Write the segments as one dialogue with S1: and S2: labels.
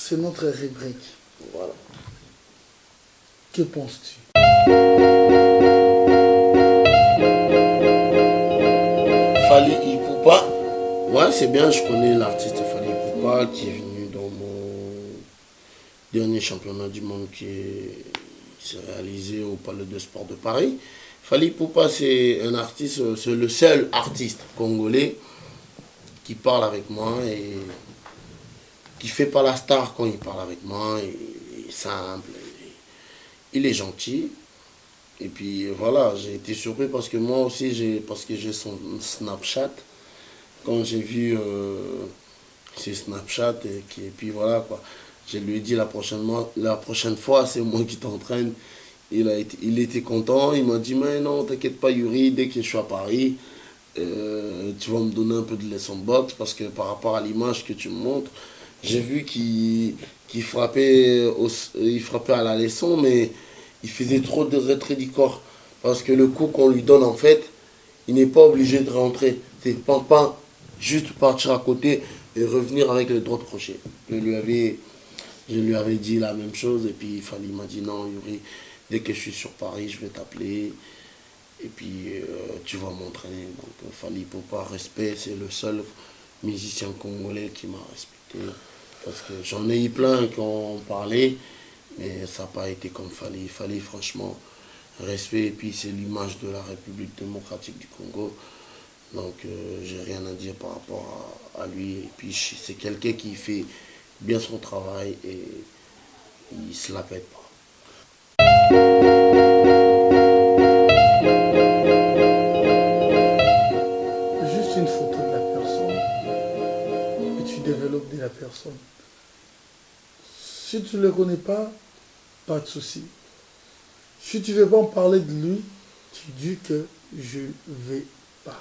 S1: C'est notre rubrique.
S2: Voilà.
S1: Que penses-tu?
S2: Fally Ipupa, ouais, c'est bien, je connais l'artiste Fally Ipupa qui est venu dans mon dernier championnat du monde s'est réalisé au Palais de Sport de Paris. Fally Ipupa, c'est un artiste, c'est le seul artiste congolais qui parle avec moi et qui fait pas la star quand il parle avec moi. Il est simple, il est gentil. Et puis voilà, j'ai été surpris parce que moi aussi, parce que j'ai son Snapchat. Quand j'ai vu ses Snapchat, et puis voilà quoi. Je lui ai dit la prochaine fois, c'est moi qui t'entraîne. Il était content, il m'a dit, mais non, t'inquiète pas Yuri, dès que je suis à Paris, tu vas me donner un peu de leçon de boxe parce que par rapport à l'image que tu me montres, j'ai vu qu'il frappait, il frappait à la leçon, mais il faisait trop de retrait du corps. Parce que le coup qu'on lui donne, en fait, il n'est pas obligé de rentrer. C'est pas juste partir à côté et revenir avec le droit de crochet. Je lui avais dit la même chose et puis il m'a dit non, Yuri, dès que je suis sur Paris, je vais t'appeler et puis tu vas m'entraîner. Donc Fally Ipupa, respect, c'est le seul musicien congolais qui m'a respecté. Parce que j'en ai eu plein qui ont parlé, mais ça n'a pas été comme Fally. Fally, franchement, respect, et puis c'est l'image de la République démocratique du Congo. Donc j'ai rien à dire par rapport à lui. Et puis c'est quelqu'un qui fait bien son travail et il se la pète pas.
S1: Juste une photo de la personne et tu développes de la personne. Si tu ne le connais pas de souci. Si tu ne veux pas en parler de lui, tu dis que je ne vais pas.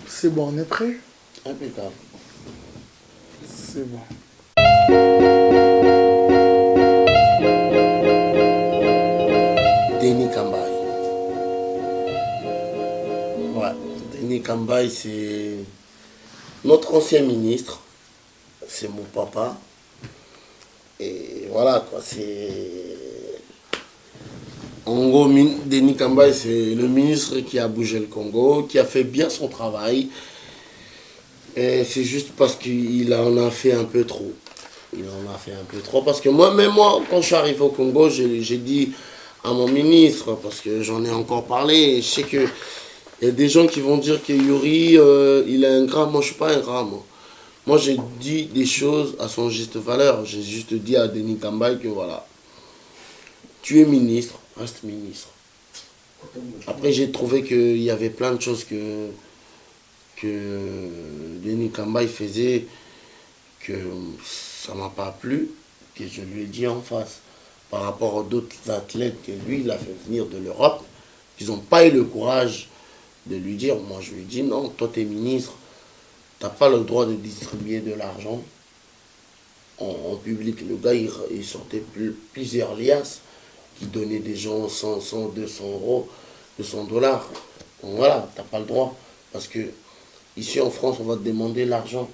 S1: C'est bon, on est prêt?
S2: Impeccable.
S1: C'est bon.
S2: Denis Kambaï. Ouais, Denis Kambaï, c'est notre ancien ministre. C'est mon papa. Et voilà quoi, c'est. En gros, Denis Kambaï, c'est le ministre qui a bougé le Congo, qui a fait bien son travail. Et c'est juste parce qu'il en a fait un peu trop. Il en a fait un peu trop. Parce que même moi, quand je suis arrivé au Congo, j'ai dit à mon ministre, parce que j'en ai encore parlé, je sais qu'il y a des gens qui vont dire que Yuri, il est ingrat. Moi, je ne suis pas ingrat, moi. Moi, j'ai dit des choses à son juste valeur. J'ai juste dit à Denis Kambaï que voilà, tu es ministre, reste ministre. Après, j'ai trouvé qu'il y avait plein de choses que Denis Kambaï faisait que ça m'a pas plu, que je lui ai dit en face. Par rapport aux d'autres athlètes que lui, il a fait venir de l'Europe, ils n'ont pas eu le courage de lui dire. Moi, je lui ai dit non, toi, tu es ministre, tu n'as pas le droit de distribuer de l'argent en public. Le gars, il sortait plusieurs liasses qui donnaient des gens 100, 200 euros, 200 dollars. Donc voilà, tu n'as pas le droit. Parce que ici en France, on va te demander l'argent.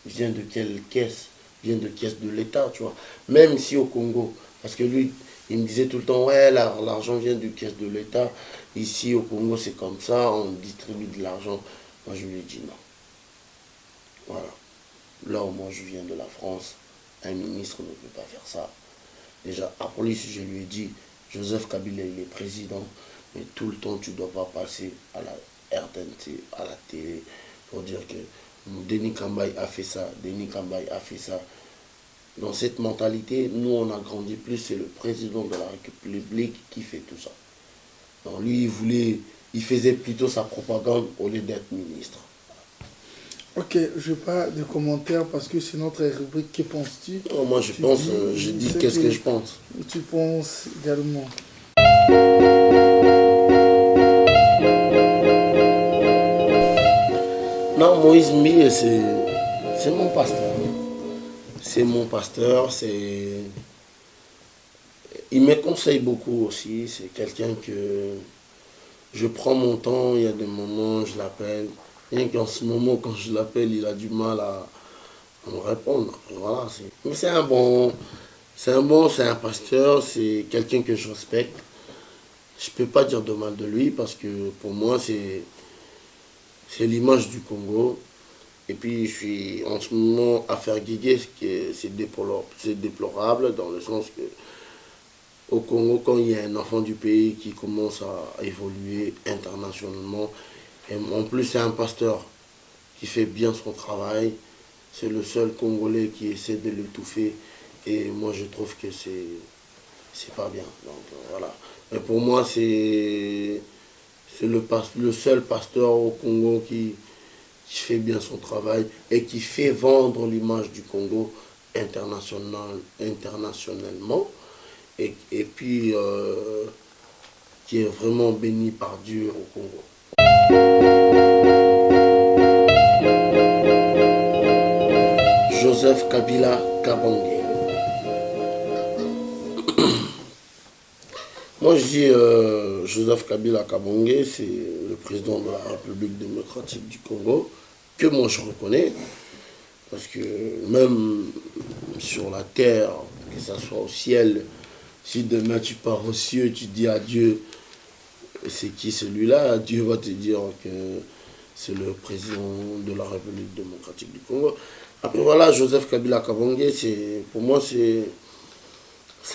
S2: Vient de quelle caisse? Vient de caisse de l'État, tu vois. Même si au Congo, parce que lui, il me disait tout le temps, ouais, l'argent vient de caisse de l'État. Ici au Congo, c'est comme ça, on distribue de l'argent. Moi, je lui ai dit non. Voilà. Là où moi, je viens de la France, un ministre ne peut pas faire ça. Déjà, à police, je lui ai dit, Joseph Kabila, il est président, mais tout le temps, tu ne dois pas passer à la RTNT, à la télé, pour dire que Denis Kambaï a fait ça, Denis Kambaï a fait ça. Dans cette mentalité, nous, on a grandi plus, c'est le président de la République qui fait tout ça. Donc lui, il faisait plutôt sa propagande au lieu d'être ministre.
S1: Ok, je n'ai pas de commentaires parce que c'est notre rubrique. Que penses-tu?
S2: Oh, moi, je dis qu'est-ce que je pense.
S1: Tu penses également.
S2: Non, Moïse Mille, c'est mon pasteur. C'est mon pasteur, il me conseille beaucoup aussi. C'est quelqu'un que je prends mon temps, il y a des moments, je l'appelle. Rien qu'en ce moment, quand je l'appelle, il a du mal à me répondre. Voilà, mais c'est un pasteur, c'est quelqu'un que je respecte. Je ne peux pas dire de mal de lui parce que pour moi, c'est l'image du Congo. Et puis, je suis en ce moment à faire guiguer, c'est déplorable dans le sens que au Congo, quand il y a un enfant du pays qui commence à évoluer internationalement, et en plus c'est un pasteur qui fait bien son travail, c'est le seul Congolais qui essaie de l'étouffer. Et moi, je trouve que c'est pas bien. Donc voilà. Mais pour moi, c'est le seul pasteur au Congo qui fait bien son travail et qui fait vendre l'image du Congo internationalement. Et puis, qui est vraiment béni par Dieu au Congo. Joseph Kabila Kabange. Moi, je dis Joseph Kabila Kabange, c'est le président de la République démocratique du Congo, que moi je reconnais, parce que même sur la terre, que ce soit au ciel, si demain tu pars aux cieux, tu dis à Dieu, c'est qui celui-là, Dieu va te dire que c'est le président de la République démocratique du Congo. Après voilà, Joseph Kabila Kabange, pour moi c'est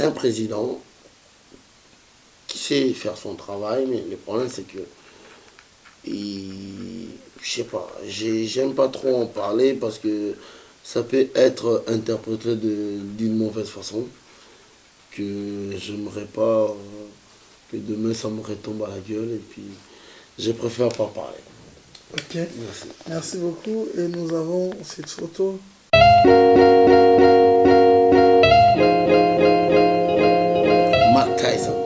S2: un président qui sait faire son travail, mais le problème c'est que je sais pas, j'aime pas trop en parler parce que ça peut être interprété d'une mauvaise façon, que j'aimerais pas que demain ça me retombe à la gueule, et puis je préfère pas parler.
S1: Ok, merci beaucoup. Et nous avons cette photo.
S2: Mike Tyson.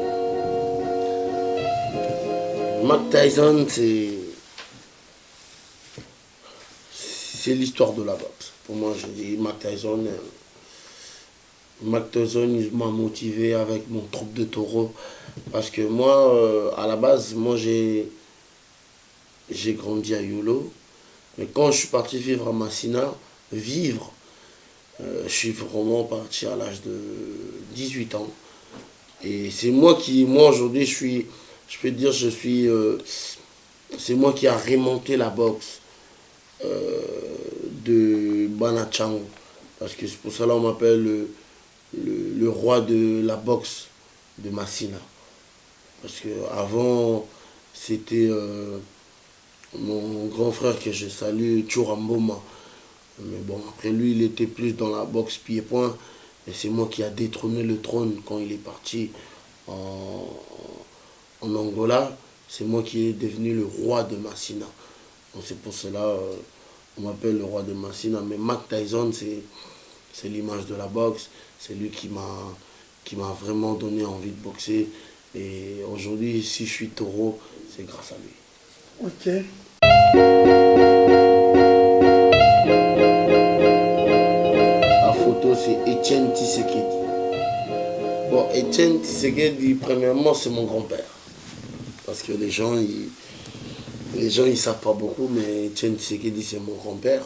S2: Mike Tyson, c'est l'histoire de la boxe. Pour moi, je dis Mike Tyson. Mike Tyson, il m'a motivé avec mon troupe de taureaux. Parce que moi, à la base, moi j'ai grandi à Yolo. Mais quand je suis parti vivre à Massina, je suis vraiment parti à l'âge de 18 ans. Et c'est moi aujourd'hui, je peux dire, c'est moi qui a remonté la boxe de Banachang. Parce que c'est pour ça qu'on m'appelle le roi de la boxe de Massina. Parce qu'avant, c'était mon grand frère que je salue, Churamboma. Mais bon, après lui, il était plus dans la boxe pied-point. Et c'est moi qui a détrôné le trône quand il est parti en Angola. C'est moi qui est devenu le roi de Massina. Donc c'est pour cela on m'appelle le roi de Massina. Mais Mike Tyson, c'est l'image de la boxe. C'est lui qui m'a vraiment donné envie de boxer. Et aujourd'hui, si je suis taureau, c'est grâce à lui.
S1: Ok.
S2: La photo, c'est Etienne Tshisekedi. Bon, Etienne Tshisekedi, premièrement, c'est mon grand-père. Parce que les gens, ils savent pas beaucoup, mais Etienne Tshisekedi, c'est mon grand-père.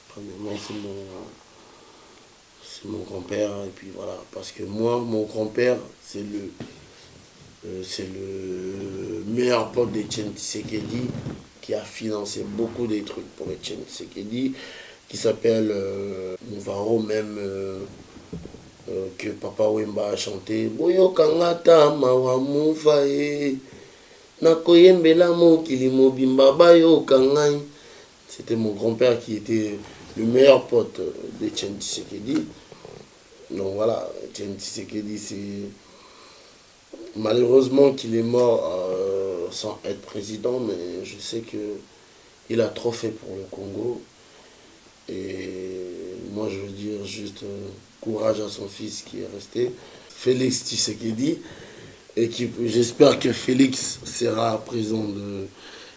S2: Premièrement, c'est mon grand-père. Et puis voilà, parce que moi, mon grand-père, c'est le meilleur pote d'Etienne Tshisekedi qui a financé beaucoup des trucs pour Etienne Tshisekedi, qui s'appelle Mouvaro, même que Papa Wemba a chanté. Boyo Kangata Mawa Mouvae Nakoyembela Mokili Mobimba Bayo Kangai. C'était mon grand-père qui était le meilleur pote d'Etienne Tshisekedi. Donc voilà, Etienne Tshisekedi, c'est malheureusement qu'il est mort sans être président, mais je sais qu'il a trop fait pour le Congo. Et moi, je veux dire juste courage à son fils qui est resté, Félix Tshisekedi. Et j'espère que Félix sera président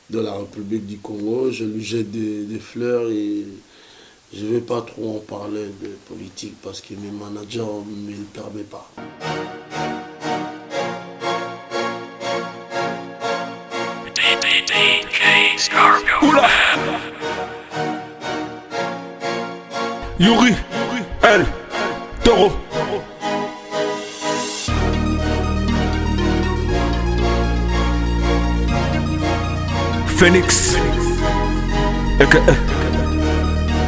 S2: de la République du Congo. Je lui jette des fleurs et je ne vais pas trop en parler de politique parce que mes managers ne me le permettent pas.
S3: DJ Scargo. Yuri, El, Toro. Phoenix. Ouais,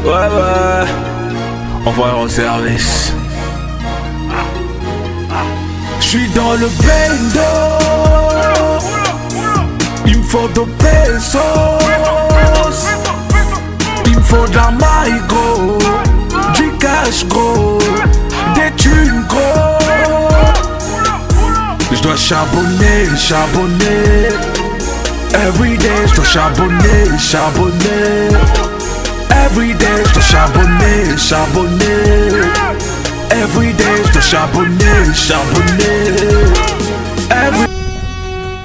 S3: ouais. On va en service. J'suis dans le bendo. Il me faut de pesos. Il me faut de la maille gros. Du cash gros. Des thunes gros. J'dois charbonner, charbonner. Everyday, j'dois charbonner, charbonner. Everyday, j'dois charbonner, charbonner. Everyday, j'dois charbonner, charbonner.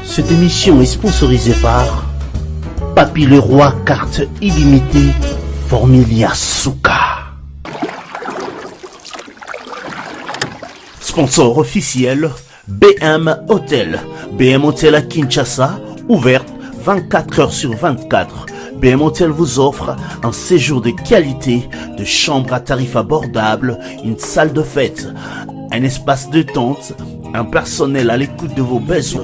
S4: Cette émission est sponsorisée par Papy le Roi, carte illimitée, Formilia Souka. Sponsor officiel, BM Hotel. BM Hotel à Kinshasa, ouverte 24 heures sur 24. BM Hotel vous offre un séjour de qualité, de chambres à tarifs abordables, une salle de fête, un espace de tente, un personnel à l'écoute de vos besoins.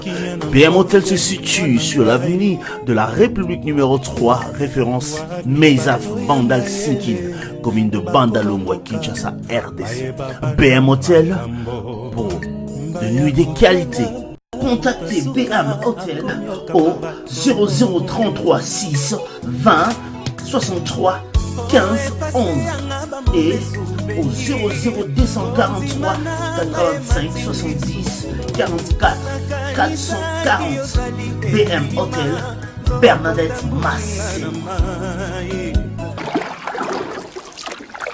S4: BM Hotel se situe sur l'avenue de la République numéro 3, référence Meizaf Bandal Sinkin, commune de Bandalongwa, Kinshasa, RDC. BM Hotel pour de nuits de qualité. Contactez BM Hotel au 0033 6 20 63 15 11 et au 00243 85 70 44 440. BM Hotel, Bernadette Massé.